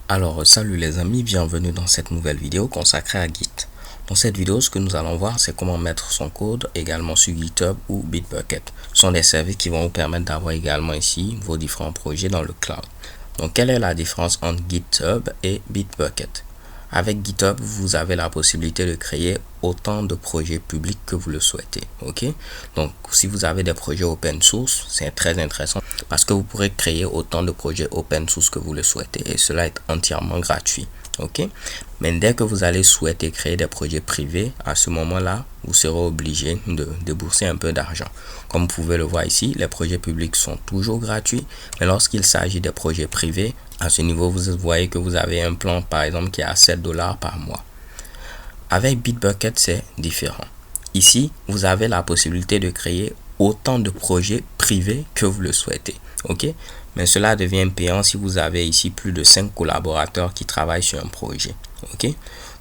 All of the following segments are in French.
Alors, salut les amis, bienvenue dans cette nouvelle vidéo consacrée à Git. Dans cette vidéo, ce que nous allons voir, c'est comment mettre son code également sur GitHub ou Bitbucket. Ce sont des services qui vont vous permettre d'avoir également ici vos différents projets dans le cloud. Donc, quelle est la différence entre GitHub et Bitbucket? Avec GitHub, vous avez la possibilité de créer autant de projets publics que vous le souhaitez. Ok, donc si vous avez des projets open source, c'est très intéressant parce que vous pourrez créer autant de projets open source que vous le souhaitez et cela est entièrement gratuit. Ok, mais dès que vous allez souhaiter créer des projets privés, à ce moment-là, vous serez obligé de débourser un peu d'argent. Comme vous pouvez le voir ici, les projets publics sont toujours gratuits, mais lorsqu'il s'agit des projets privés, à ce niveau, vous voyez que vous avez un plan, par exemple, qui est à $7 par mois. Avec Bitbucket, c'est différent. Ici, vous avez la possibilité de créer autant de projets privés que vous le souhaitez. Ok, mais cela devient payant si vous avez ici plus de 5 collaborateurs qui travaillent sur un projet. Ok,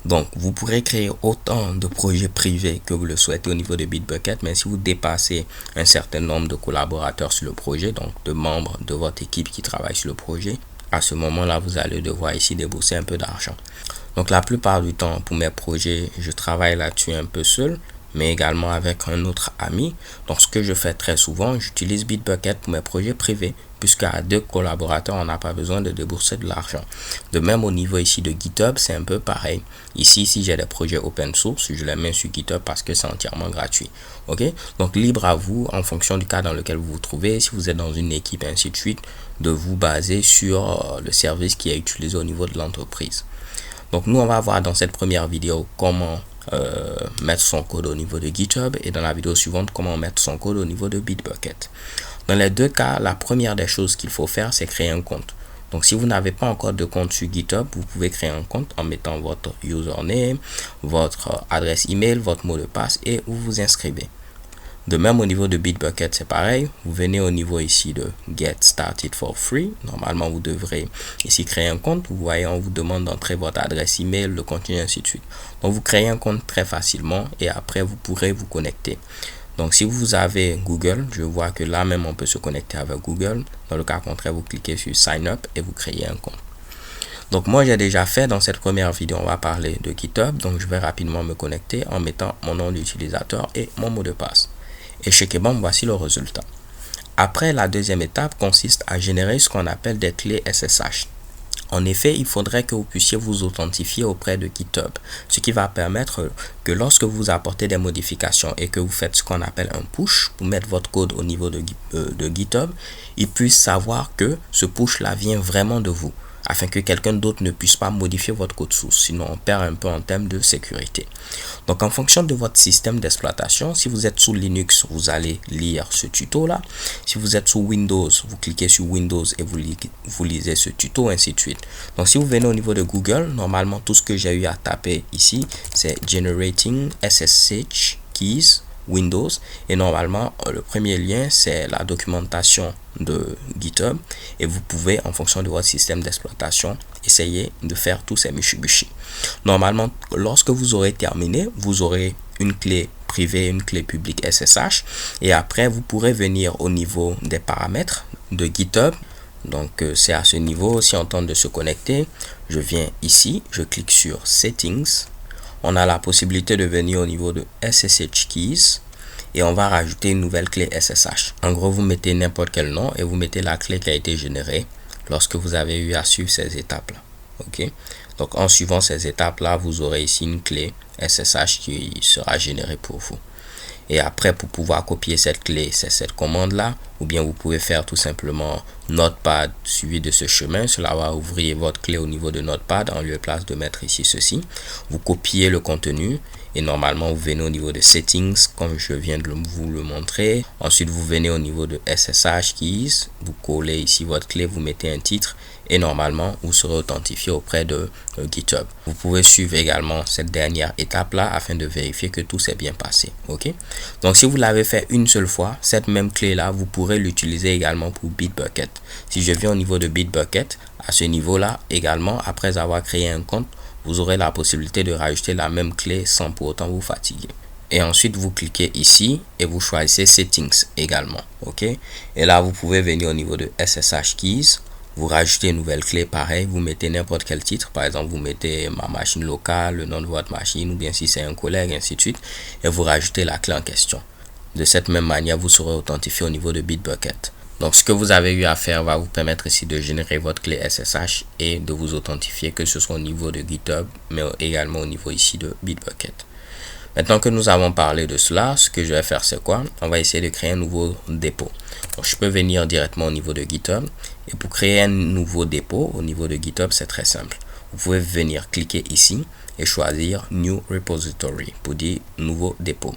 donc vous pourrez créer autant de projets privés que vous le souhaitez au niveau de Bitbucket, mais si vous dépassez un certain nombre de collaborateurs sur le projet, donc de membres de votre équipe qui travaillent sur le projet, à ce moment-là, vous allez devoir ici débourser un peu d'argent. Donc la plupart du temps, pour mes projets, je travaille là-dessus un peu seul, mais également avec un autre ami. Donc ce que je fais très souvent, j'utilise Bitbucket pour mes projets privés, puisqu'à 2 collaborateurs, on n'a pas besoin de débourser de l'argent. De même au niveau ici de GitHub, c'est un peu pareil. Ici, si j'ai des projets open source, je les mets sur GitHub parce que c'est entièrement gratuit. Ok, donc libre à vous, en fonction du cas dans lequel vous vous trouvez, si vous êtes dans une équipe, ainsi de suite, de vous baser sur le service qui est utilisé au niveau de l'entreprise. Donc nous, on va voir dans cette première vidéo comment mettre son code au niveau de GitHub et dans la vidéo suivante comment mettre son code au niveau de Bitbucket. Dans les deux cas, la première des choses qu'il faut faire, c'est créer un compte. Donc si vous n'avez pas encore de compte sur GitHub, vous pouvez créer un compte en mettant votre username, votre adresse email, votre mot de passe et vous vous inscrivez. De même au niveau de Bitbucket, c'est pareil. Vous venez au niveau ici de Get Started for Free. Normalement, vous devrez ici créer un compte. Vous voyez, on vous demande d'entrer votre adresse email, le contenu, ainsi de suite. Donc, vous créez un compte très facilement et après, vous pourrez vous connecter. Donc, si vous avez Google, je vois que là même, on peut se connecter avec Google. Dans le cas contraire, vous cliquez sur Sign Up et vous créez un compte. Donc, moi, j'ai déjà fait dans cette première vidéo, on va parler de GitHub. Donc, je vais rapidement me connecter en mettant mon nom d'utilisateur et mon mot de passe. Et chez Kebam, voici le résultat. Après, la deuxième étape consiste à générer ce qu'on appelle des clés SSH. En effet, il faudrait que vous puissiez vous authentifier auprès de GitHub, ce qui va permettre que lorsque vous apportez des modifications et que vous faites ce qu'on appelle un push pour mettre votre code au niveau de GitHub, il puisse savoir que ce push-là vient vraiment de vous, afin que quelqu'un d'autre ne puisse pas modifier votre code source, sinon on perd un peu en termes de sécurité. Donc en fonction de votre système d'exploitation, si vous êtes sous Linux, vous allez lire ce tuto là. Si vous êtes sous Windows, vous cliquez sur Windows et vous lisez ce tuto, ainsi de suite. Donc si vous venez au niveau de Google, normalement tout ce que j'ai eu à taper ici, c'est Generating SSH Keys Windows et normalement le premier lien c'est la documentation de GitHub et vous pouvez en fonction de votre système d'exploitation essayer de faire tous ces mishibushi. Normalement lorsque vous aurez terminé, vous aurez une clé privée, une clé publique SSH et après vous pourrez venir au niveau des paramètres de GitHub. Donc c'est à ce niveau, si on tente de se connecter, je viens ici, je clique sur Settings. On a la possibilité de venir au niveau de SSH Keys et on va rajouter une nouvelle clé SSH. En gros, vous mettez n'importe quel nom et vous mettez la clé qui a été générée lorsque vous avez eu à suivre ces étapes-là. Ok. Donc, en suivant ces étapes-là, vous aurez ici une clé SSH qui sera générée pour vous. Et après, pour pouvoir copier cette clé, c'est cette commande-là. Ou bien vous pouvez faire tout simplement Notepad suivi de ce chemin. Cela va ouvrir votre clé au niveau de Notepad en lieu et place de mettre ici ceci. Vous copiez le contenu et normalement vous venez au niveau de Settings comme je viens de vous le montrer. Ensuite, vous venez au niveau de SSH Keys. Vous collez ici votre clé, vous mettez un titre et normalement vous serez authentifié auprès de GitHub. Vous pouvez suivre également cette dernière étape là afin de vérifier que tout s'est bien passé. Ok, donc si vous l'avez fait une seule fois, cette même clé là vous pourrez l'utiliser également pour Bitbucket. Si je viens au niveau de Bitbucket, à ce niveau là également, après avoir créé un compte, vous aurez la possibilité de rajouter la même clé sans pour autant vous fatiguer. Et ensuite vous cliquez ici et vous choisissez Settings également. Ok, et là vous pouvez venir au niveau de SSH Keys. Vous rajoutez une nouvelle clé, pareil, vous mettez n'importe quel titre. Par exemple, vous mettez ma machine locale, le nom de votre machine, ou bien si c'est un collègue, ainsi de suite. Et vous rajoutez la clé en question. De cette même manière, vous serez authentifié au niveau de Bitbucket. Donc, ce que vous avez eu à faire va vous permettre ici de générer votre clé SSH et de vous authentifier, que ce soit au niveau de GitHub, mais également au niveau ici de Bitbucket. Maintenant que nous avons parlé de cela, ce que je vais faire, c'est quoi? On va essayer de créer un nouveau dépôt. Donc, je peux venir directement au niveau de GitHub. Et pour créer un nouveau dépôt au niveau de GitHub, c'est très simple. Vous pouvez venir cliquer ici et choisir New Repository pour dire nouveau dépôt.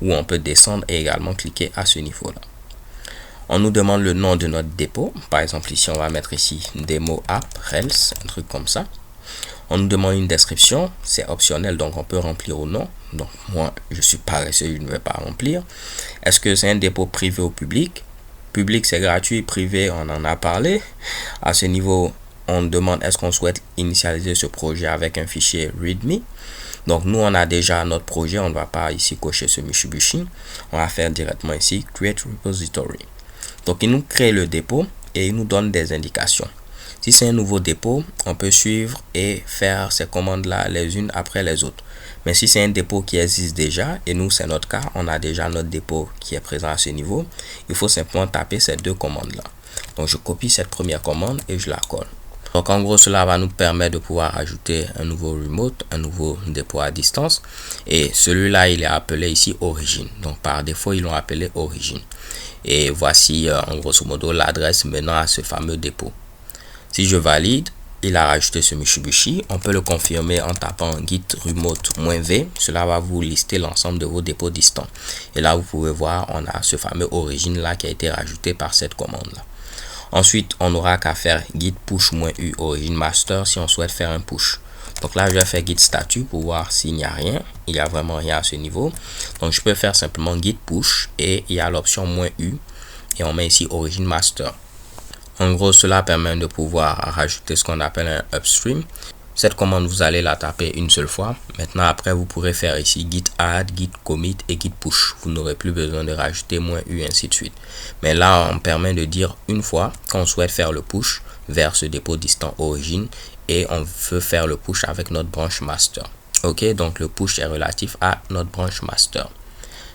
Ou on peut descendre et également cliquer à ce niveau-là. On nous demande le nom de notre dépôt. Par exemple, ici, on va mettre ici Demo App Rels, un truc comme ça. On nous demande une description, c'est optionnel, donc on peut remplir ou non. Donc moi, je suis paresseux, je ne vais pas remplir. Est-ce que c'est un dépôt privé ou public? Public, c'est gratuit, privé, on en a parlé. À ce niveau, on demande est-ce qu'on souhaite initialiser ce projet avec un fichier README. Donc nous, on a déjà notre projet, on ne va pas ici cocher ce Mitsubishi. On va faire directement ici Create Repository. Donc il nous crée le dépôt et il nous donne des indications. Si c'est un nouveau dépôt, on peut suivre et faire ces commandes-là les unes après les autres. Mais si c'est un dépôt qui existe déjà, et nous c'est notre cas, on a déjà notre dépôt qui est présent à ce niveau, il faut simplement taper ces deux commandes-là. Donc je copie cette première commande et je la colle. Donc en gros, cela va nous permettre de pouvoir ajouter un nouveau remote, un nouveau dépôt à distance. Et celui-là, il est appelé ici origine. Donc par défaut, ils l'ont appelé origine. Et voici en grosso modo l'adresse menant à ce fameux dépôt. Si je valide, il a rajouté ce Mitsubishi. On peut le confirmer en tapant git remote-v. Cela va vous lister l'ensemble de vos dépôts distants. Et là, vous pouvez voir, on a ce fameux origine là qui a été rajouté par cette commande là. Ensuite, on n'aura qu'à faire git push-u origin master si on souhaite faire un push. Donc là, je vais faire git statut pour voir s'il n'y a rien. Il n'y a vraiment rien à ce niveau. Donc, je peux faire simplement git push et il y a l'option -u et on met ici origin master. En gros, cela permet de pouvoir rajouter ce qu'on appelle un upstream. Cette commande, vous allez la taper une seule fois. Maintenant, après, vous pourrez faire ici git add, git commit et git push. Vous n'aurez plus besoin de rajouter -u, ainsi de suite. Mais là, on permet de dire une fois qu'on souhaite faire le push vers ce dépôt distant origine et on veut faire le push avec notre branche master. Ok, donc le push est relatif à notre branche master.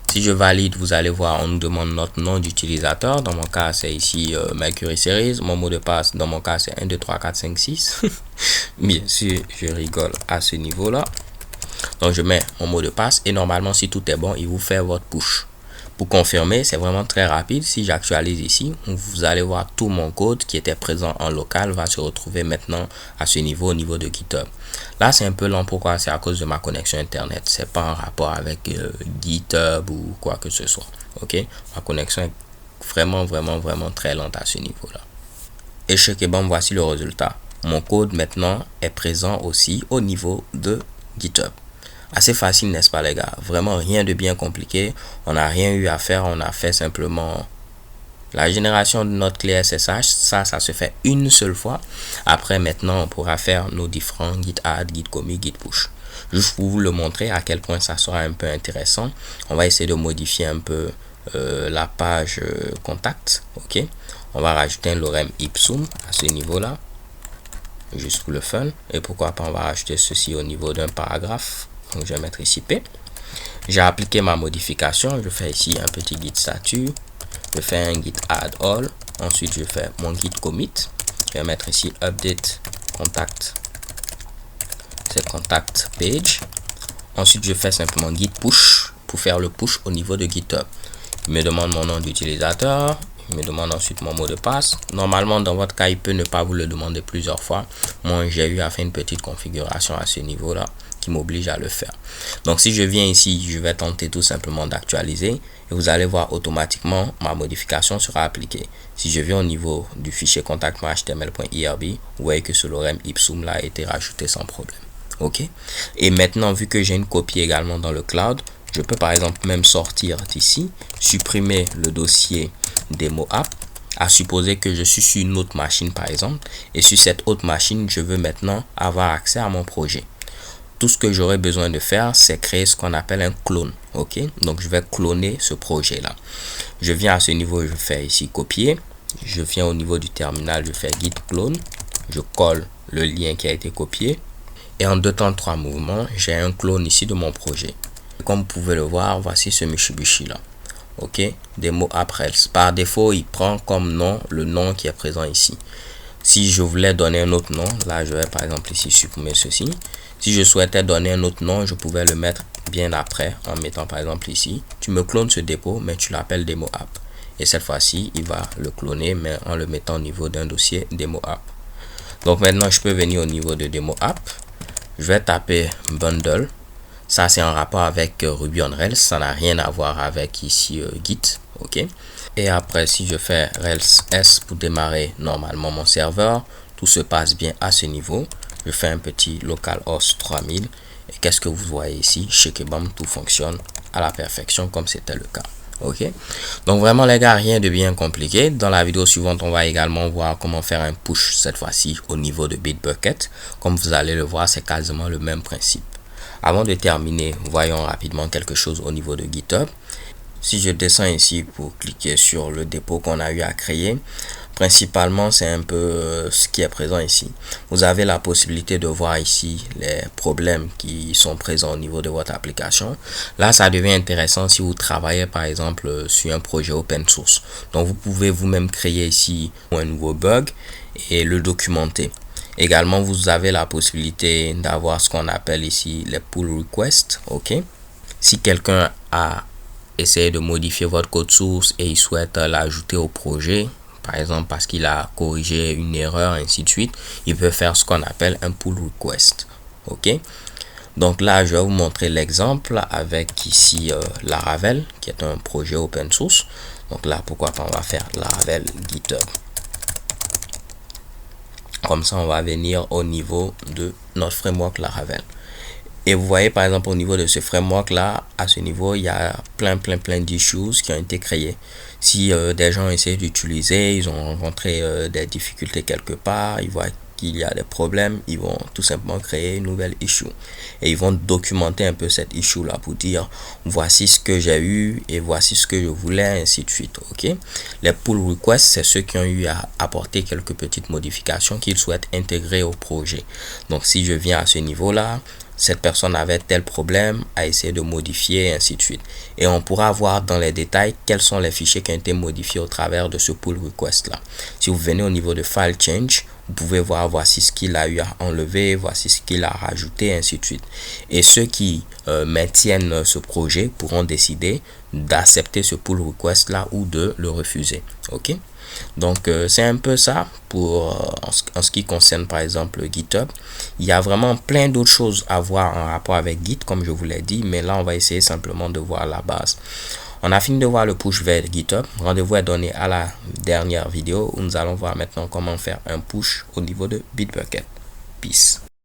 Si je valide, vous allez voir, on nous demande notre nom d'utilisateur. Dans mon cas, c'est ici Mercury Series. Mon mot de passe, dans mon cas, c'est 1, 2, 3, 4, 5, 6. Bien sûr, je rigole à ce niveau-là. Donc, je mets mon mot de passe et normalement, si tout est bon, il vous fait votre push. Pour confirmer, c'est vraiment très rapide. Si j'actualise ici, vous allez voir tout mon code qui était présent en local va se retrouver maintenant à ce niveau, au niveau de GitHub. Là, c'est un peu lent. Pourquoi? C'est à cause de ma connexion Internet. C'est pas en rapport avec GitHub ou quoi que ce soit. Ok? Ma connexion est vraiment très lente à ce niveau-là. Et check et bon, voici le résultat. Mon code maintenant est présent aussi au niveau de GitHub. Assez facile, n'est-ce pas les gars? Vraiment rien de bien compliqué. On n'a rien eu à faire. On a fait simplement la génération de notre clé SSH. Ça se fait une seule fois. Après, maintenant, on pourra faire nos différents git add, git commit, git push. Juste pour vous le montrer à quel point ça sera un peu intéressant. On va essayer de modifier un peu la page contact. Ok. On va rajouter un lorem ipsum à ce niveau-là. Juste pour le fun. Et pourquoi pas, on va rajouter ceci au niveau d'un paragraphe. Donc je vais mettre ici P. J'ai appliqué ma modification. Je fais ici un petit git statut. Je fais un git add all. Ensuite, je fais mon git commit. Je vais mettre ici update contact. C'est contact page. Ensuite, je fais simplement git push pour faire le push au niveau de GitHub. Il me demande mon nom d'utilisateur. Il me demande ensuite mon mot de passe. Normalement, dans votre cas, il peut ne pas vous le demander plusieurs fois. Moi, j'ai eu à faire une petite configuration à ce niveau-là qui m'oblige à le faire. Donc, si je viens ici, je vais tenter tout simplement d'actualiser. Et vous allez voir automatiquement, ma modification sera appliquée. Si je viens au niveau du fichier contact.html.irb, vous voyez que ce lorem ipsum là a été rajouté sans problème. Ok. Et maintenant, vu que j'ai une copie également dans le cloud, je peux par exemple même sortir d'ici, supprimer le dossier démo app, à supposer que je suis sur une autre machine par exemple, et sur cette autre machine, je veux maintenant avoir accès à mon projet. Tout ce que j'aurais besoin de faire, c'est créer ce qu'on appelle un clone. Ok, donc je vais cloner ce projet là. Je viens à ce niveau, je fais ici copier. je viens au niveau du terminal, je fais git clone, je colle le lien qui a été copié et en 2 temps 3 mouvements, j'ai un clone ici de mon projet. Comme vous pouvez le voir, voici ce Mitsubishi là. Ok, démo app Rails. Par défaut, il prend comme nom le nom qui est présent ici. Si je voulais donner un autre nom, là je vais par exemple ici supprimer ceci. Si je souhaitais donner un autre nom, je pouvais le mettre bien après en mettant par exemple ici, tu me clones ce dépôt mais tu l'appelles démo app. Et cette fois-ci, il va le cloner mais en le mettant au niveau d'un dossier démo app. Donc maintenant, je peux venir au niveau de démo app. Je vais taper bundle. Ça, c'est en rapport avec Ruby on Rails. Ça n'a rien à voir avec ici Git. Ok. Et après, si je fais Rails S pour démarrer normalement mon serveur, tout se passe bien à ce niveau. Je fais un petit localhost 3000. Et qu'est-ce que vous voyez ici? Shakebam, tout fonctionne à la perfection comme c'était le cas. Ok, donc vraiment les gars, rien de bien compliqué. Dans la vidéo suivante, on va également voir comment faire un push cette fois-ci au niveau de Bitbucket. Comme vous allez le voir, c'est quasiment le même principe. Avant de terminer, voyons rapidement quelque chose au niveau de GitHub. Si je descends ici pour cliquer sur le dépôt qu'on a eu à créer, principalement c'est un peu ce qui est présent ici. Vous avez la possibilité de voir ici les problèmes qui sont présents au niveau de votre application. Là, ça devient intéressant si vous travaillez par exemple sur un projet open source. Donc vous pouvez vous-même créer ici un nouveau bug et le documenter. Également, vous avez la possibilité d'avoir ce qu'on appelle ici les pull requests. Ok, si quelqu'un a essayé de modifier votre code source et il souhaite l'ajouter au projet, par exemple parce qu'il a corrigé une erreur, ainsi de suite, il peut faire ce qu'on appelle un pull request. Ok, donc là je vais vous montrer l'exemple avec ici Laravel qui est un projet open source. Donc là, pourquoi pas, on va faire Laravel GitHub. Comme ça, on va venir au niveau de notre framework Laravel. Et vous voyez par exemple au niveau de ce framework là, à ce niveau, il y a plein d'issues qui ont été créées. Si des gens essaient d'utiliser, ils ont rencontré des difficultés quelque part, ils voient qu'il y a des problèmes, ils vont tout simplement créer une nouvelle issue. Et ils vont documenter un peu cette issue là pour dire voici ce que j'ai eu et voici ce que je voulais, ainsi de suite. Ok. Les pull requests, c'est ceux qui ont eu à apporter quelques petites modifications qu'ils souhaitent intégrer au projet. Donc si je viens à ce niveau là, cette personne avait tel problème, a essayé de modifier, ainsi de suite. Et on pourra voir dans les détails quels sont les fichiers qui ont été modifiés au travers de ce pull request là. Si vous venez au niveau de file change, vous pouvez voir voici ce qu'il a eu à enlever, voici ce qu'il a rajouté, ainsi de suite. Et ceux qui maintiennent ce projet pourront décider d'accepter ce pull request là ou de le refuser. Ok. Donc c'est un peu ça pour en ce qui concerne par exemple GitHub. Il y a vraiment plein d'autres choses à voir en rapport avec Git comme je vous l'ai dit, mais là on va essayer simplement de voir la base. On a fini de voir le push vers GitHub. Rendez-vous est donné à la dernière vidéo où nous allons voir maintenant comment faire un push au niveau de Bitbucket. Peace.